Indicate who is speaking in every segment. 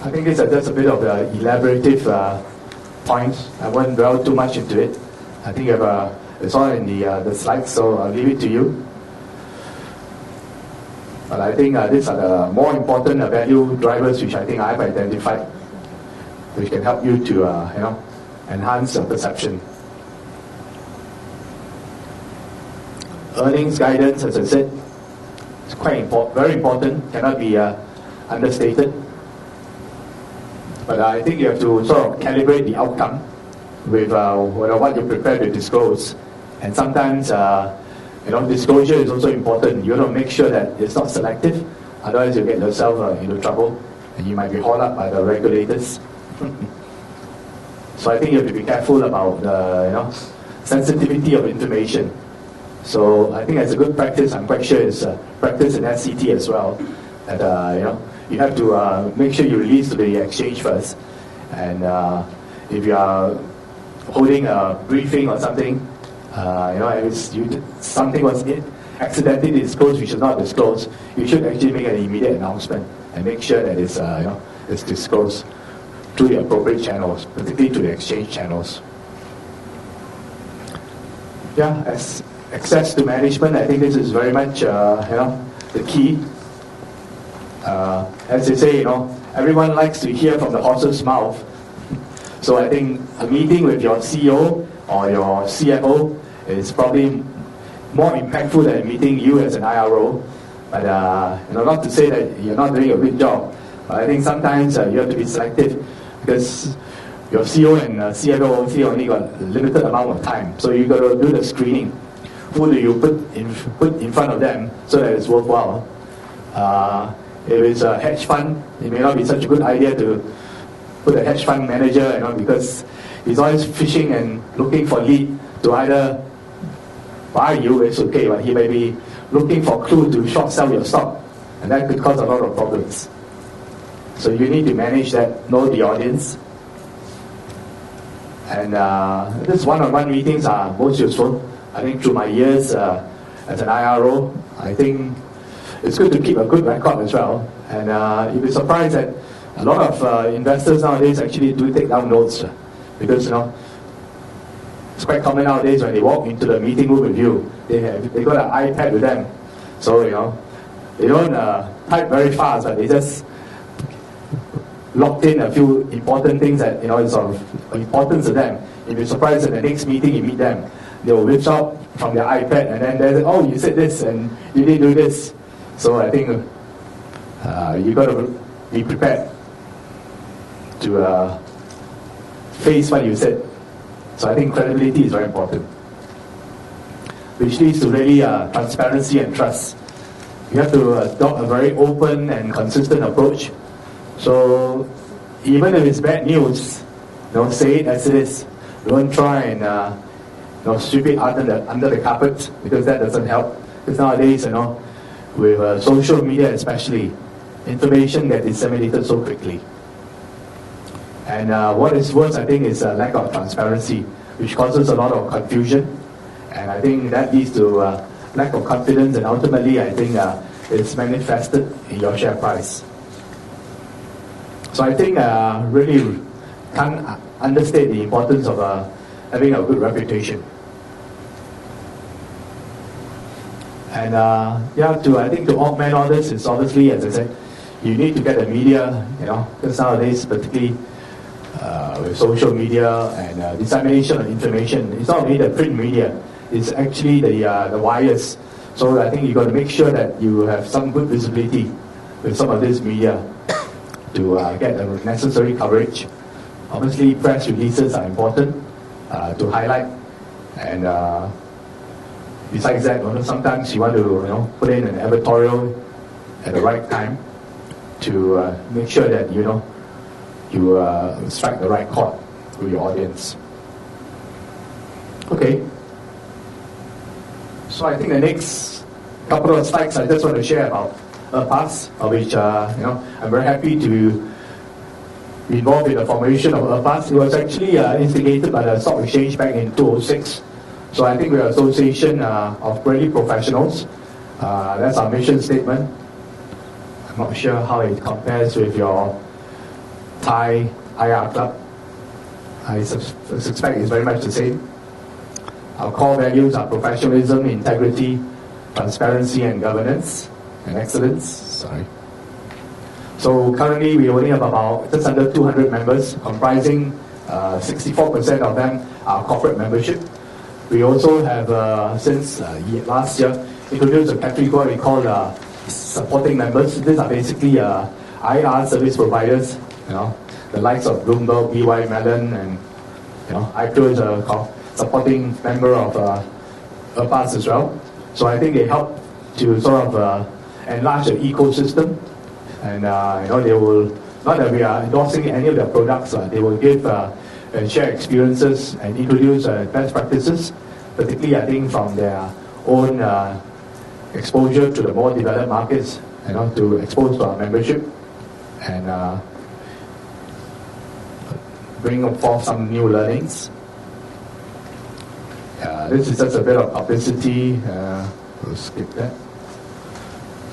Speaker 1: I think these are just a bit of elaborative points. I won't dwell too much into it. I think it's all in the slides, so I'll leave it to you. But I think these are the more important value drivers which I think I've identified, which can help you to enhance your perception. Earnings guidance, as I said, is quite important, very important, cannot be understated. But I think you have to sort of calibrate the outcome with what you're prepared to disclose. And sometimes, disclosure is also important. You want to make sure that it's not selective, otherwise you get yourself into trouble, and you might be hauled up by the regulators. So I think you have to be careful about the sensitivity of information. So I think as a good practice, I'm quite sure it's practice in SCT as well. That you have to make sure you release to the exchange first, and if you are holding a briefing or something, something was accidentally disclosed, which is not disclosed, you should actually make an immediate announcement and make sure that it's disclosed through the appropriate channels, particularly to the exchange channels. Yeah, as access to management, I think this is very much the key. As they say, everyone likes to hear from the horse's mouth. So I think a meeting with your CEO or your CFO is probably more impactful than meeting you as an IRO. But not to say that you're not doing a good job, but I think sometimes you have to be selective because your CEO and CFO only got a limited amount of time. So you've got to do the screening. Who do you put in front of them so that it's worthwhile? If it's a hedge fund, it may not be such a good idea to put a hedge fund manager, because he's always fishing and looking for lead to either buy you, it's okay, but he may be looking for clue to short sell your stock, and that could cause a lot of problems. So you need to manage that, know the audience, and this one-on-one meetings are most useful. I think through my years as an IRO, I think it's good to keep a good record as well. And you'll be surprised that a lot of investors nowadays actually do take down notes, because it's quite common nowadays when they walk into the meeting room with you, they got an iPad with them, so they don't type very fast, but they just locked in a few important things that is of importance to them. You'll be surprised at the next meeting you meet them, they will whip out from their iPad and then they say, oh, you said this and you didn't do this. So I think you got to be prepared to face what you said. So I think credibility is very important, which leads to really transparency and trust. You have to adopt a very open and consistent approach. So even if it's bad news, say it as it is. Don't try and sweep it under the carpet, because that doesn't help. Because nowadays, with social media especially, information gets disseminated so quickly. And what is worse, I think, is a lack of transparency, which causes a lot of confusion. And I think that leads to lack of confidence, and ultimately, I think it's manifested in your share price. So I think really can't understate the importance of having a good reputation. And I think to augment all this is obviously, as I said, you need to get the media, because nowadays, particularly with social media and dissemination of information, it's not only the print media, it's actually the wires. So I think you've got to make sure that you have some good visibility with some of this media to get the necessary coverage. Obviously, press releases are important to highlight, and besides that, sometimes you want to put in an editorial at the right time to make sure that you strike the right chord with your audience. Okay. So I think the next couple of slides I just want to share about ERPAS, which I'm very happy to be involved in the formation of ERPAS. It was actually instigated by the stock exchange back in 2006. So I think we're an association of really professionals. That's our mission statement. I'm not sure how it compares with your Thai IR club. I suspect it's very much the same. Our core values are professionalism, integrity, transparency and governance, and excellence. Sorry. So currently we only have about just under 200 members, comprising 64% of them are corporate membership. We also have, since last year, introduced a category we call supporting members. These are basically IR service providers, the likes of Bloomberg, BY Mellon, and IPREO is a supporting member of us as well. So I think they help to sort of enlarge the ecosystem, and they will, not that we are endorsing any of their products, they will give and share experiences and introduce best practices, particularly I think from their own exposure to the more developed markets, to expose to our membership and bring forth some new learnings. This is just a bit of publicity. We'll skip that.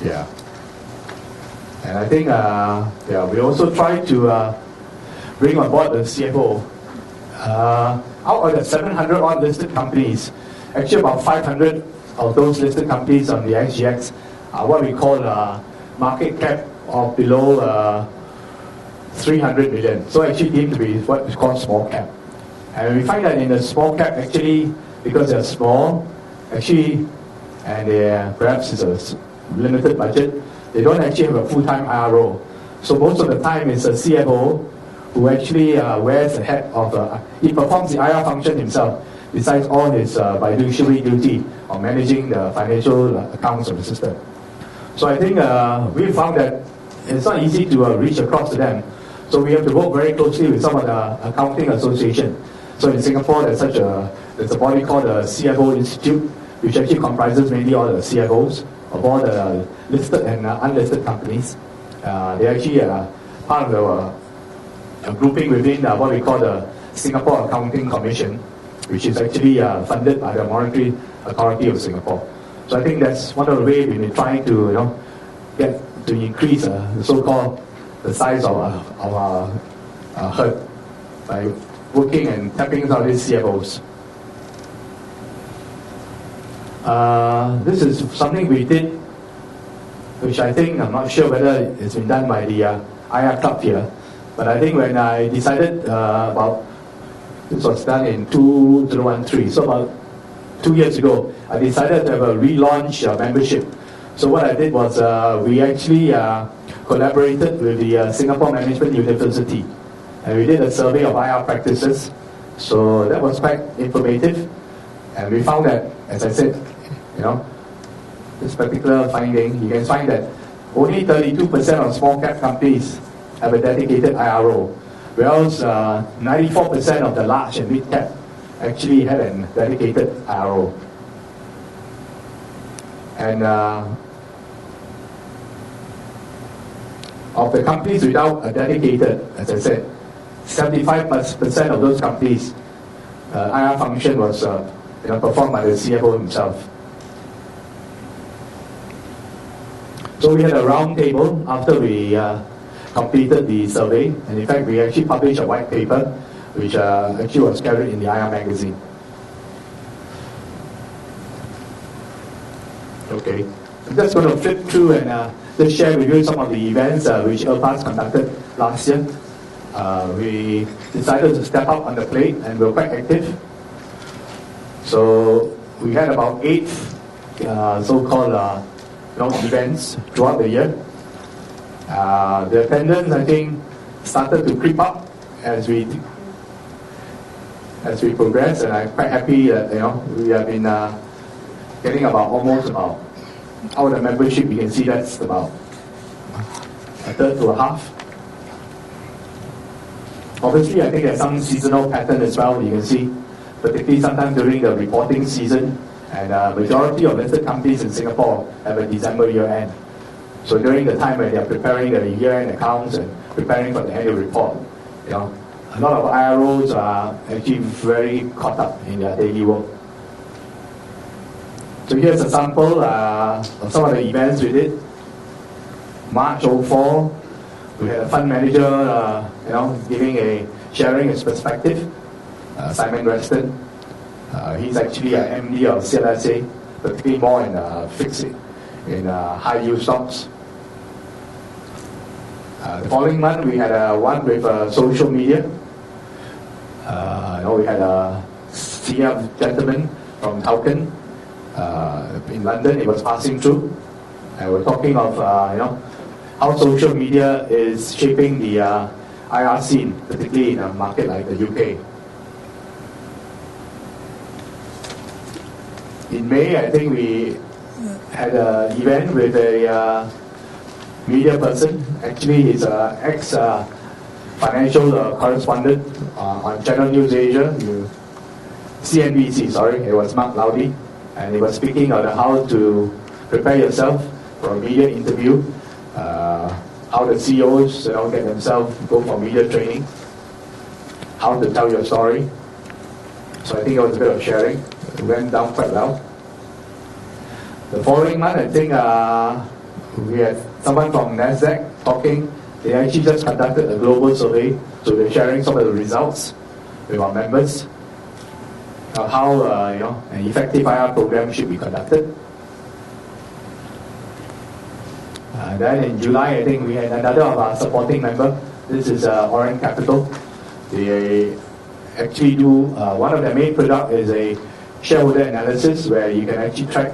Speaker 1: Yeah. And I think we also try to bring on board the CFO. Out of the 700 odd listed companies, actually about 500 of those listed companies on the SGX are what we call market cap of below 300 million. So actually deemed to be what is called small cap. And we find that in the small cap, actually, because they're small, actually, and perhaps it's a limited budget, they don't actually have a full-time IRO. So most of the time it's a CFO who actually wears the hat of, he performs the IR function himself, besides all his fiduciary duty of managing the financial accounts of the system. So I think we found that it's not easy to reach across to them. So we have to work very closely with some of the accounting association. So in Singapore, there's a body called the CFO Institute, which actually comprises mainly all the CFOs of all the listed and unlisted companies. They actually are part of a grouping within what we call the Singapore Accounting Commission, which is actually funded by the Monetary Authority of Singapore. So I think that's one of the ways we've been trying to get to increase the so-called the size of our herd by working and tapping into these CFOs. This is something we did, which I think, I'm not sure whether it's been done by the IR club here, but I think when I decided this was done in 2013, so about 2 years ago, I decided to have a relaunch membership. So what I did was we actually collaborated with the Singapore Management University, and we did a survey of IR practices. So that was quite informative, and we found that, as I said, this particular finding, you can find that only 32% of small cap companies have a dedicated IRO, whereas 94% of the large and mid cap actually had a dedicated IRO. And of the companies without a dedicated, as I said, 75% of those companies, IR function was performed by the CFO himself. So we had a round table after we completed the survey, and in fact we actually published a white paper which actually was carried in the IR magazine. Okay, I'm just going to flip through and just share with you some of the events which IRPAS conducted last year. We decided to step up on the plate and we were quite active. So we had about 8 so-called events throughout the year. The attendance, I think, started to creep up as we progress, and I'm quite happy that we have been getting almost about out of the membership. You can see that's about a third to a half. Obviously, I think there's some seasonal pattern as well. You can see, particularly sometimes during the reporting season, and majority of listed companies in Singapore have a December year end. So during the time when they are preparing the year-end accounts and preparing for the annual report, a lot of IROs are actually very caught up in their daily work. So here's a sample of some of the events we did. March 2004, We had a fund manager, sharing his perspective, Simon Weston. He's actually an MD of CLSA, particularly more in high yield stocks. The following month, we had one with social media. We had a senior gentleman from Tulchan in London. He was passing through, and we're talking of how social media is shaping the IR scene, particularly in a market like the UK. In May, I think we had an event with a media person. Actually, he's an ex-financial correspondent on Channel News Asia, CNBC, sorry, it was Mark Laudy, and he was speaking on how to prepare yourself for a media interview, how the CEOs get themselves go for media training, how to tell your story. So I think it was a bit of sharing. It went down quite well. The following month, I think we had someone from NASDAQ talking. They actually just conducted a global survey, so they're sharing some of the results with our members of how an effective IR program should be conducted. Then in July, I think we had another of our supporting member. This is Orange Capital. They actually do, one of their main product is a shareholder analysis where you can actually track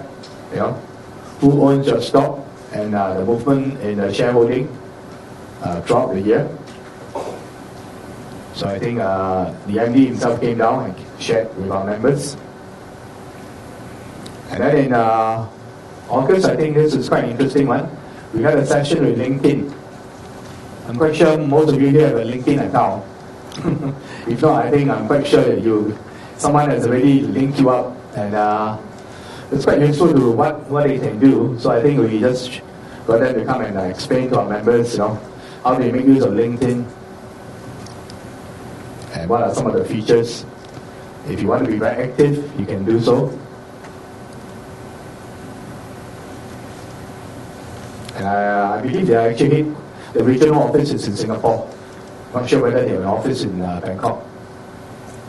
Speaker 1: who owns your stock and the movement in the shareholding throughout the year. So I think the MD himself came down and shared with our members. And then in August, I think this is quite an interesting one. We had a session with LinkedIn. I'm quite sure most of you here have a LinkedIn account. If not, I think I'm quite sure that someone has already linked you up, and it's quite useful to what they can do. So I think we just got them to come and explain to our members, how they make use of LinkedIn and what are some of the features. If you want to be very active, you can do so. And I believe they actually, the regional office is in Singapore. Not sure whether they have an office in Bangkok,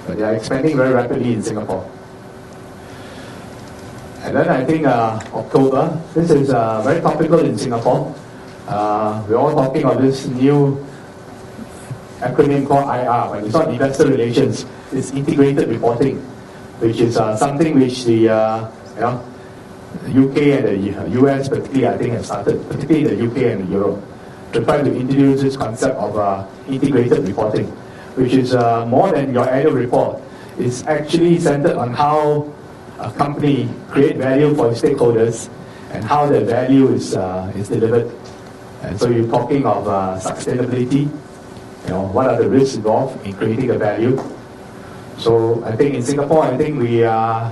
Speaker 1: but they are expanding very rapidly in Singapore. And then I think October, this is very topical in Singapore. We're all talking about this new acronym called IR, but it's not investor relations, it's integrated reporting, which is something which the UK and the US particularly, I think, have started, particularly the UK and Europe, to try to introduce this concept of integrated reporting, which is more than your annual report. It's actually centered on how a company create value for its stakeholders and how the value is delivered. And so you're talking of sustainability, what are the risks involved in creating a value. So I think in Singapore, I think we are,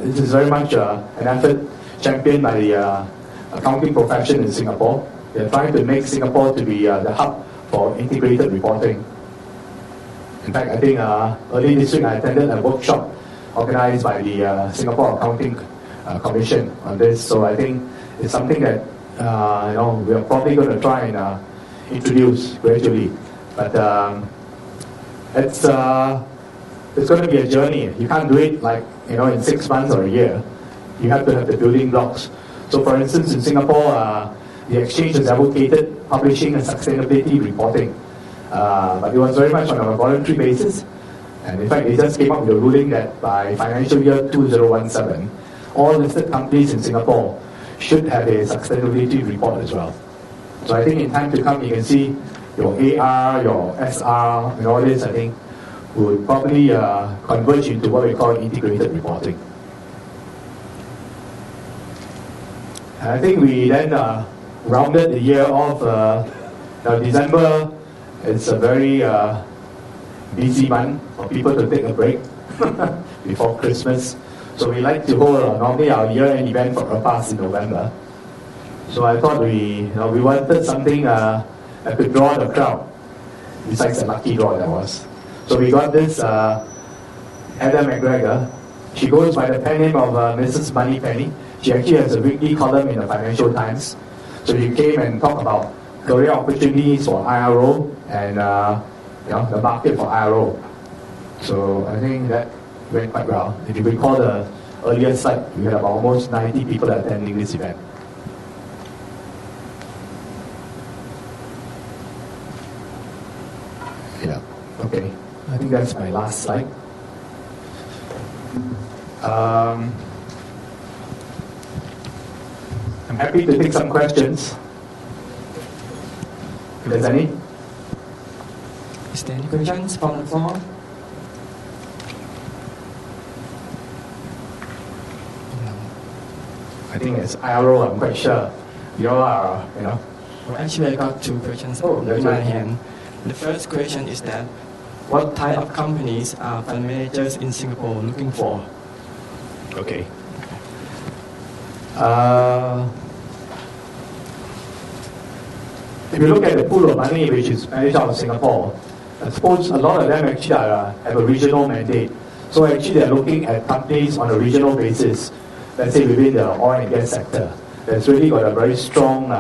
Speaker 1: this is very much an effort championed by the accounting profession in Singapore. They're trying to make Singapore to be the hub for integrated reporting. In fact, I think early this week I attended a workshop organized by the Singapore Accounting Commission on this. So I think it's something that we are probably going to try and introduce gradually. But it's going to be a journey. You can't do it like in 6 months or a year. You have to have the building blocks. So for instance, in Singapore, the exchange has advocated publishing a sustainability reporting. But it was very much on a voluntary basis. And in fact, they just came up with a ruling that by financial year 2017, all listed companies in Singapore should have a sustainability report as well. So I think in time to come, you can see your AR, your SR, and all this, I think, would probably converge into what we call integrated reporting. And I think we then rounded the year off. Now December is a very busy month for people to take a break before Christmas. So we like to hold normally our year-end event for Rapas in November. So I thought we wanted something that could draw the crowd, besides the lucky draw that was. So we got this Heather McGregor. She goes by the pen name of Mrs. Moneypenny. She actually has a weekly column in the Financial Times. So she came and talked about career opportunities for IRO and the market for IRO. So I think that went quite well. If you recall the earlier slide, we had about almost 90 people attending this event. Yeah, okay. I think that's my last slide. I'm happy to take some questions. If there's any.
Speaker 2: Is there any questions from the floor?
Speaker 1: I think as IRO, I'm quite sure you all are,
Speaker 2: Well, actually, I got two questions
Speaker 1: Oh,
Speaker 2: in
Speaker 1: that's
Speaker 2: my
Speaker 1: right.
Speaker 2: hand. The first question is that, what type of companies are fund managers in Singapore looking for?
Speaker 1: Okay. If you look at the pool of money which is managed out of Singapore, I suppose a lot of them actually have a regional mandate. So actually they're looking at companies on a regional basis, let's say within the oil and gas sector, that's really got a very strong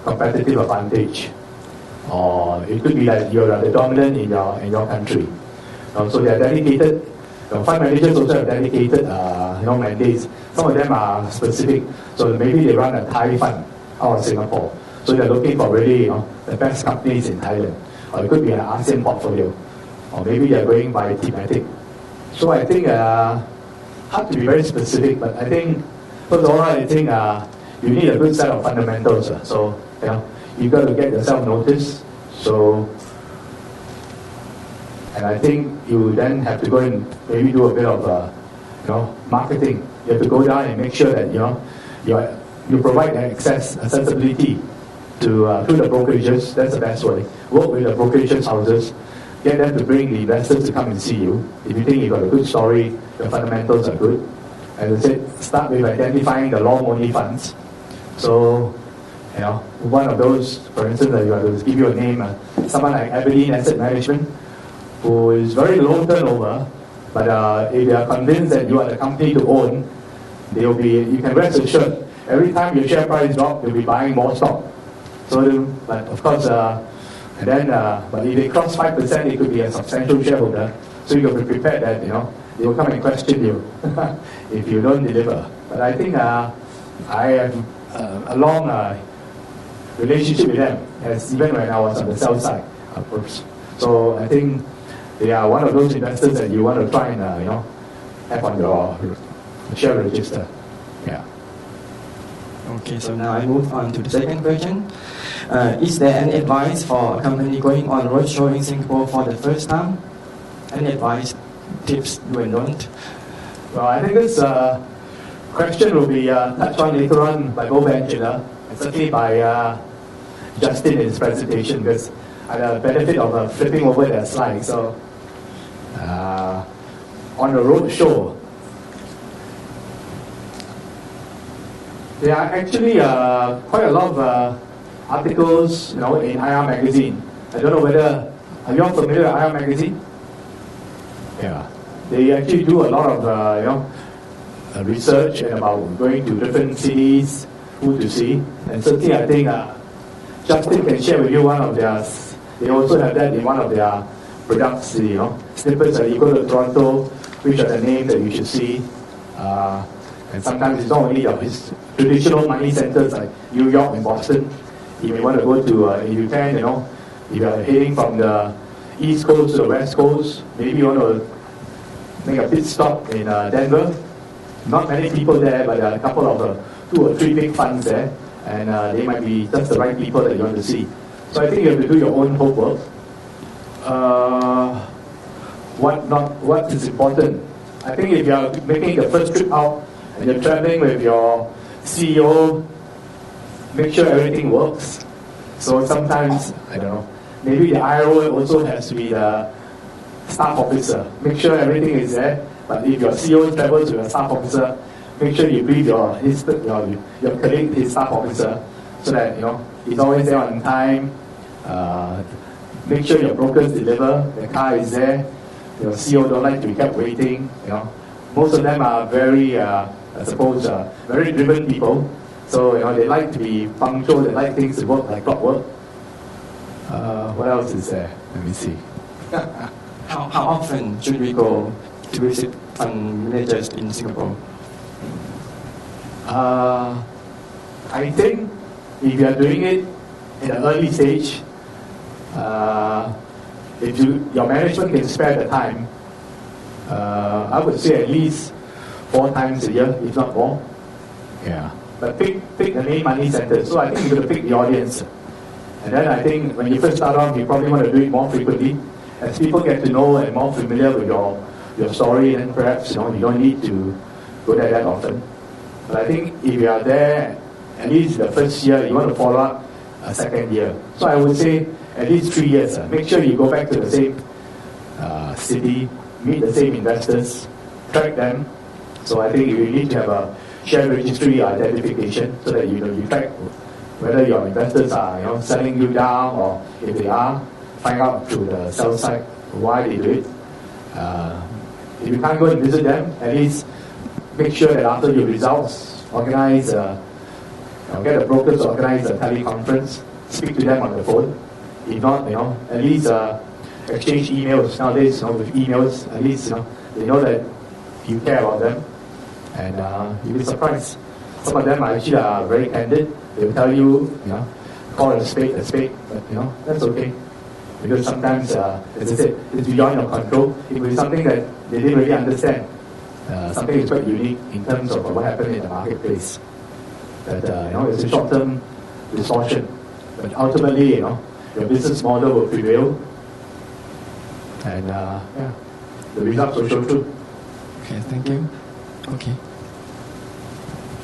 Speaker 1: competitive advantage. Or it could be that you're the dominant in your country. So they are dedicated. Fund managers also have dedicated mandates. Some of them are specific. So maybe they run a Thai fund out of Singapore. So they're looking for really the best companies in Thailand. Or it could be an ASEAN portfolio. Or maybe they're going by thematic. So I think hard to be very specific, but I think first of all, I think you need a good set of fundamentals. So you've got to get yourself noticed. So, and I think you then have to go and maybe do a bit of marketing. You have to go down and make sure that you provide accessibility to through the brokerages. That's the best way. Work with the brokerages houses. Get them to bring the investors to come and see you. If you think you've got a good story, the fundamentals are good. As I said, start with identifying the long-only funds. So, one of those, for instance, I will give you a name, someone like Aberdeen Asset Management, who is very low turnover, but if they are convinced that you are the company to own, you can rest assured, every time your share price drops, they'll be buying more stock. So, but of course, but if they cross 5%, it could be a substantial shareholder. So you have to be prepared that they will come and question you if you don't deliver. But I think I have a long relationship with them, even when I was on the sell side, of course. So I think they are one of those investors that you want to try and have on your share register. Yeah.
Speaker 2: Okay, so now I move on to the second question. Is there any advice for a company going on roadshow in Singapore for the first time? Any advice, tips, do and don't?
Speaker 1: Well, I think this question will be touched on later on by both Angela and certainly by Justin in his presentation, because I had the benefit of flipping over their slides. So on the roadshow, there are actually quite a lot of articles, in IR magazine. I don't know whether are you all familiar with IR magazine? Yeah, they actually do a lot of research and about going to different cities, who to see, and certainly I think Justin can share with you one of their. They also have that in one of their products, snippets that you go to Toronto, which are the names that you should see. And sometimes it's not only it's traditional money centers like New York and Boston. You may want to go to, if you can, if you are heading from the East Coast to the West Coast, maybe you want to make a pit stop in Denver. Not many people there, but there are a couple of 2 or 3 big funds there, and they might be just the right people that you want to see. So I think you have to do your own homework. What is important? I think if you are making the first trip out and you're traveling with your CEO, make sure everything works. So sometimes, I don't know, maybe the IRO also has to be the staff officer. Make sure everything is there. But if your CEO travels with a staff officer, make sure you brief your colleague, his staff officer, so that he's always there on time. Make sure your brokers deliver. The car is there. Your CEO don't like to be kept waiting. Most of them are very, very driven people. So they like to be punctual. They like things to work like clockwork. What else is there? Let me see.
Speaker 2: How often should we go to visit fund managers in Singapore?
Speaker 1: I think if you are doing it in an early stage, if your management can spare the time, I would say at least 4 times a year, if not more. Yeah. But pick the main money centers. So I think you've got to pick the audience. And then I think when you first start off, you probably want to do it more frequently. As people get to know and more familiar with your story, then perhaps you don't need to go there that often. But I think if you are there at least the first year, you want to follow up a second year. So I would say at least 3 years. Make sure you go back to the same city, meet the same investors, track them. So I think you need to have a share registry identification so that you track whether your investors are selling you down, or if they are, find out through the sell side why they do it. If you can't go and visit them, at least make sure that after your results, organize, get a broker to organize a teleconference, speak to them on the phone. If not, at least exchange emails. Nowadays, with emails, at least they know that you care about them, and you'll be surprised. Some of them actually are very candid. They will tell you, call a spade, but that's okay. Because sometimes, as I said, it's beyond your control. It will be something that they didn't really understand. Something is quite unique in terms of what happened in the marketplace. That it's a short-term distortion, but ultimately, your business model will prevail, and the results will show through.
Speaker 2: Okay, thank you. Okay.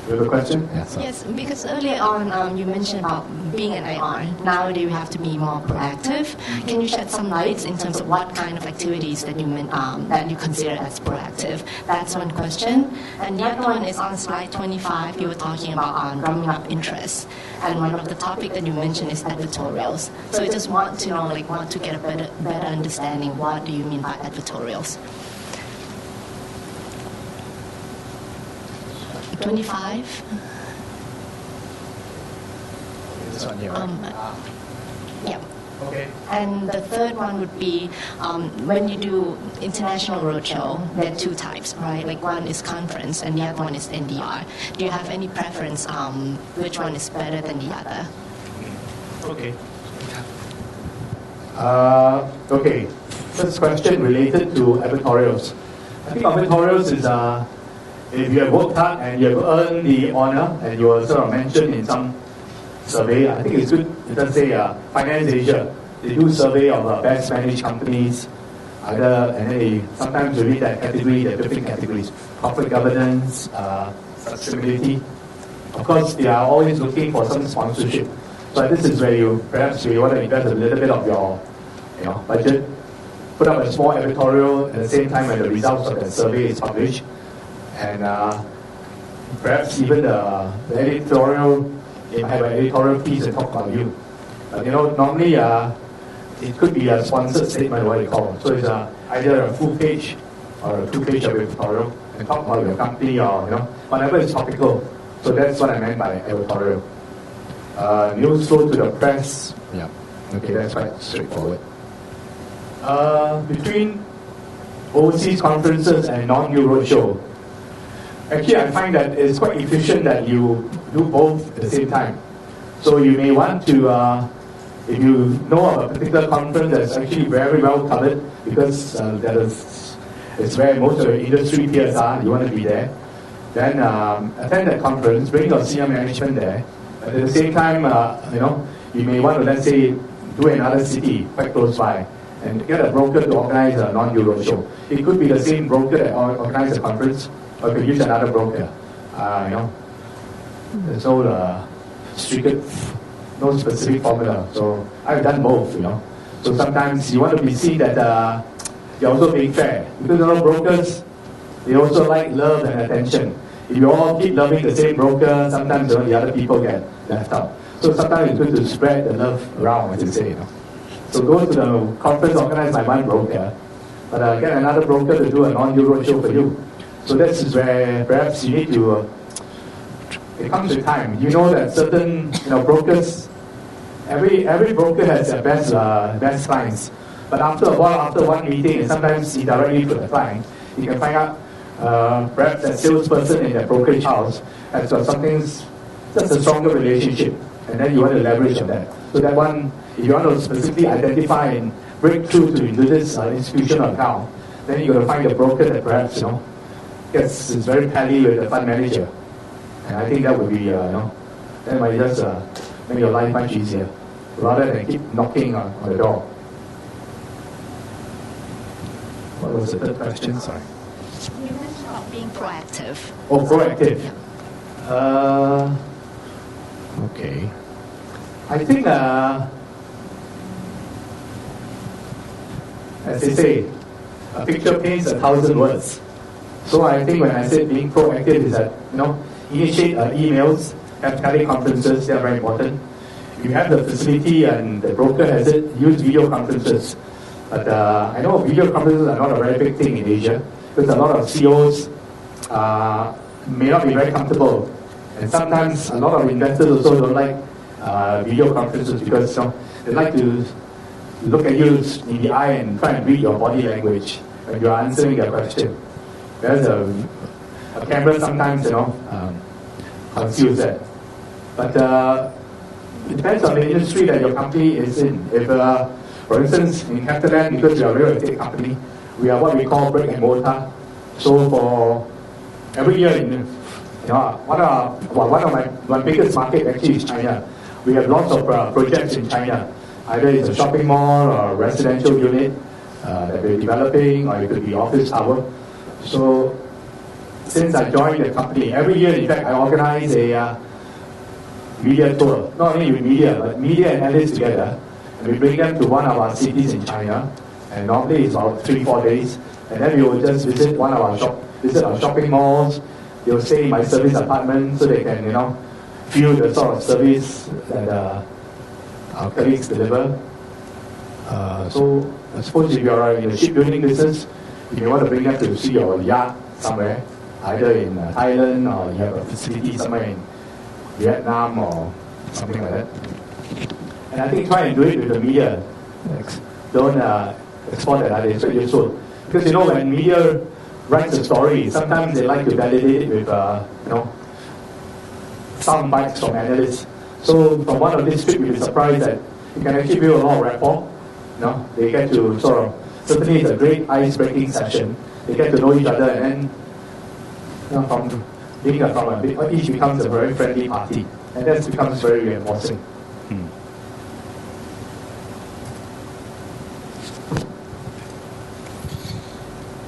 Speaker 1: You have a question?
Speaker 3: Yes, because earlier on you mentioned about being an IR. Now you have to be more proactive. Can you shed some light in terms of what kind of activities that you consider as proactive? That's one question. And the other one is on slide 25. You were talking about drumming up interest, and one of the topic that you mentioned is advertorials. So I just want to know, want to get a better understanding. What do you mean by advertorials? 25.
Speaker 1: This one here, right?
Speaker 3: Yeah.
Speaker 1: Okay.
Speaker 3: And the third one would be when you do international roadshow, there are 2 types, right? One is conference and the other one is NDR. Do you have any preference which one is better than the other?
Speaker 1: Okay. Okay. First question related to advertorials. I think advertorials is if you have worked hard and you have earned the honor and you are sort of mentioned in some survey, I think it's good. It does say Finance Asia. They do survey of best managed companies, and then sometimes you read that category, the different categories: corporate governance, sustainability. Of course, they are always looking for some sponsorship. So this is where you want to invest a little bit of your budget, put up a small editorial at the same time when the results of the survey is published. And perhaps even the editorial, they might have an editorial piece and talk about you. But normally it could be a sponsored statement, what you call. So it's either a full page or a 2-page editorial and talk about your company or whatever is topical. So that's what I meant by editorial. News flow to the press. Yeah. Okay, that's quite straightforward. Between overseas conferences and non-new roadshow, actually, I find that it's quite efficient that you do both at the same time. So you may want to, if you know of a particular conference that's actually very well covered, because it's where most of the industry peers are, you want to be there, then attend that conference, bring your senior management there. But at the same time, you may want to, let's say, do another city quite close by and get a broker to organize a non-new roadshow. It could be the same broker that organizes a conference, or could use another broker. There's no specific formula. So I've done both. So sometimes you want to be seen that you're also being fair, because a lot of brokers, they also like love and attention. If you all keep loving the same broker, sometimes the other people get left out. So sometimes it's good to spread the love around, as you say. So go to the conference organized by one broker, but get another broker to do a non-new roadshow for you. So this is where perhaps you need to, it comes with time. You know that certain brokers, every broker has their best clients. But after a while, after one meeting, and sometimes indirectly to the client, you can find out perhaps a salesperson in their brokerage house has got something, just a stronger relationship, and then you want to leverage on that. So that one, if you want to specifically identify and break through into this institutional account, then you're going to find a broker that perhaps is very pally with the fund manager, and I think that would be that might just make your life much easier, rather than keep knocking on the door. What was the third question? Sorry.
Speaker 3: You mentioned about being proactive.
Speaker 1: Oh, proactive. Okay. I think, as they say, a picture paints 1,000 words. So I think when I said being proactive is that, initiate emails, have teleconferences, they are very important. You have the facility and the broker has it, use video conferences. But I know video conferences are not a very big thing in Asia because a lot of CEOs may not be very comfortable. And sometimes a lot of investors also don't like video conferences because they like to look at you in the eye and try and read your body language when you are answering their question. Whereas a camera sometimes, conceals that. But it depends on the industry that your company is in. If for instance, in Campbell-Noë, because we are a real estate company, we are what we call brick and mortar. So for every year, one of my biggest market actually is China. We have lots of projects in China. Either it's a shopping mall or a residential unit that we're developing, or it could be office tower. So since I joined the company, every year, in fact, I organize a media tour. Not only with media, but media and analysts together. And we bring them to one of our cities in China, and normally it's about 3-4 days. And then we will just visit our shopping malls. They will stay in my service apartment so they can, feel the sort of service that our colleagues deliver. So I suppose if you are in the shipbuilding business, you may want to bring them to see your yacht somewhere, either in Thailand or you have a facility somewhere in Vietnam or something like that. And I think try and do it with the media. Don't export that idea straight your soul. Because when media writes a story, sometimes they like to validate it with sound bites from analysts. So from one of these trips, you'll be surprised that you can actually build a lot of rapport. They get to certainly it's a great ice-breaking session. They get to know each other, and then from each becomes a very friendly party, and that becomes very reinforcing.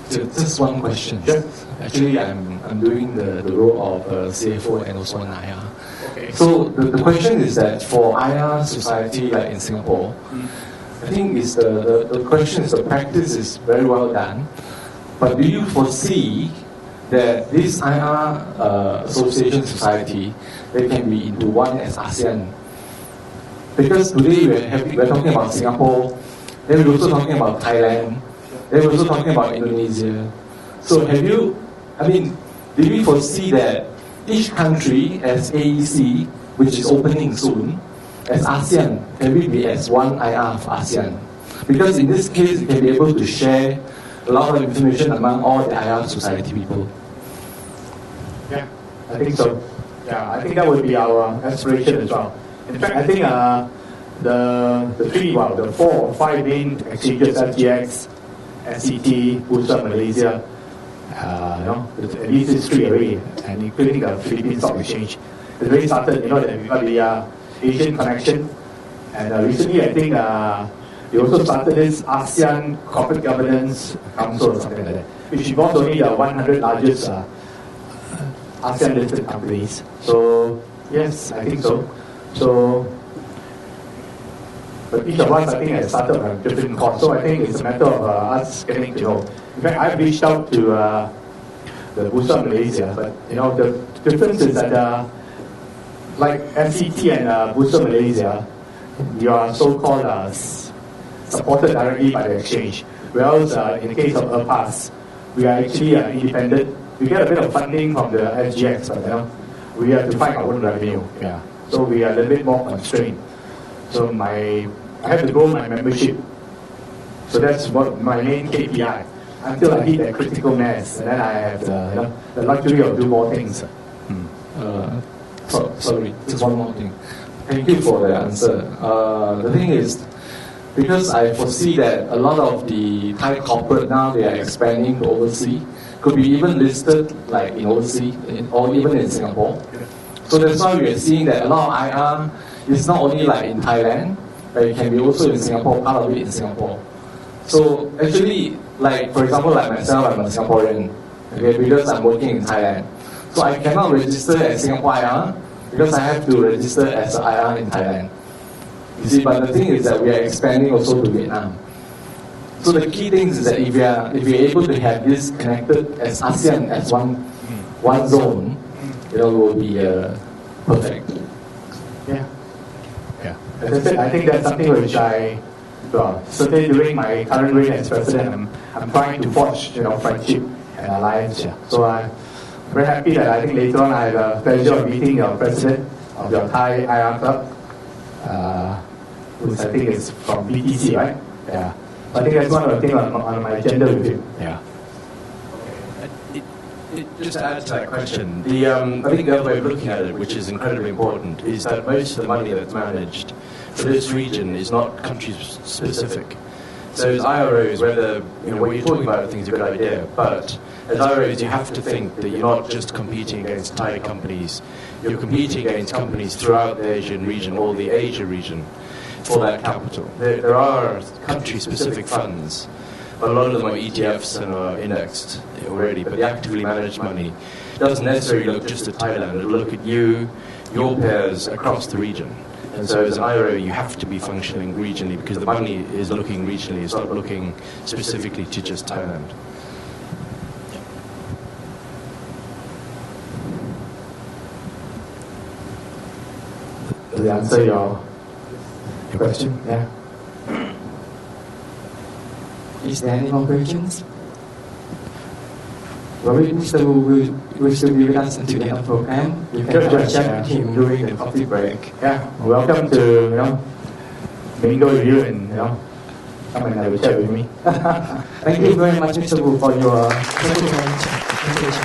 Speaker 4: Just one question.
Speaker 1: Sure.
Speaker 4: Actually, I'm doing the role of CFO and also an IR.
Speaker 1: Okay.
Speaker 4: So the question is that for IR society like in Singapore, I think the question is the practice is very well done, but do you foresee that this IR association society they can be into one as ASEAN? Because today we're talking about Singapore, then we're also talking about Thailand. They were also talking about Indonesia. So do we foresee that each country as AEC, which is opening soon, as ASEAN, can we be as one IR for ASEAN? Because in this case, we can be able to share a lot of information among all the IR society people.
Speaker 1: Yeah, I think so. Yeah, I think that would be our aspiration as well. In fact, I think the 4 or 5 main exchanges, FTX, SCT, Bursa Malaysia, at least it's 3 already, and including the Philippine Stock Exchange. It's already started, that we've got the Asian connection, and recently I think they also started this ASEAN Corporate Governance Council or something like that, which involves only the 100 largest ASEAN listed companies. So yes, I think so. But each of us, I think, has started on a different course. So I think it's a matter of us getting to know. In fact, I've reached out to the Bursa Malaysia, but the difference is that like FCT and Bursa Malaysia, you are so-called supported directly by the exchange. Whereas in the case of ERPAS, we are actually independent. We get a bit of funding from the SGX, but we have to find our own revenue. Yeah, so we are a little bit more constrained. So I have to grow my membership. So that's what my main KPI. Until I hit that critical mass, and then I have the luxury of do more things.
Speaker 4: Sorry, just one more thing. Thank you for the answer. The thing is, because I foresee that a lot of the Thai corporate now they are expanding to overseas, could be even listed like in overseas or even in Singapore. So that's why we are seeing that a lot of IR is not only like in Thailand, but it can be also in Singapore, part of it in Singapore. So actually, like for example, like myself, I'm a Singaporean, okay, because I'm working in Thailand. So I cannot register as Singapore IR because I have to register as an IR in Thailand. You see, but the thing is that we are expanding also to Vietnam. So the key thing is that if we are able to have this connected as ASEAN as one zone, will be perfect.
Speaker 1: Yeah. As I said, I think that's something which certainly during my current reign as president, I'm trying to forge, friendship and alliance. Yeah. So I'm very happy that I think later on I have the pleasure of meeting your president of your Thai IR club, who I think is from BTC, right? Yeah. I think that's one of the things on my agenda with him. Yeah.
Speaker 5: Just to add to that question, I think the other way of looking at it, which is incredibly important, is that most of the money that's managed for this region is not country specific. So as IROs, whether what you're talking about I think is a good idea, but as IROs you have to think that you're not just competing against Thai companies, you're competing against companies throughout the Asian region or the Asia region for that capital. There are country specific funds. But a lot of them are ETFs and are indexed already, but the actively managed money doesn't necessarily look just at Thailand, it'll look at you, your peers across the region. And so as an IRO, you have to be functioning regionally because the money is looking regionally, it's not looking specifically to just Thailand.
Speaker 1: Does that answer your question? Yeah.
Speaker 2: Is there any more questions? Well, Mr. Wu will still be with us until the end of the program. You can have a chat with him during the coffee break.
Speaker 1: Yeah, welcome to mingle with you and come and have a chat with me.
Speaker 2: Thank you very much, Mr. Wu, for your presentation.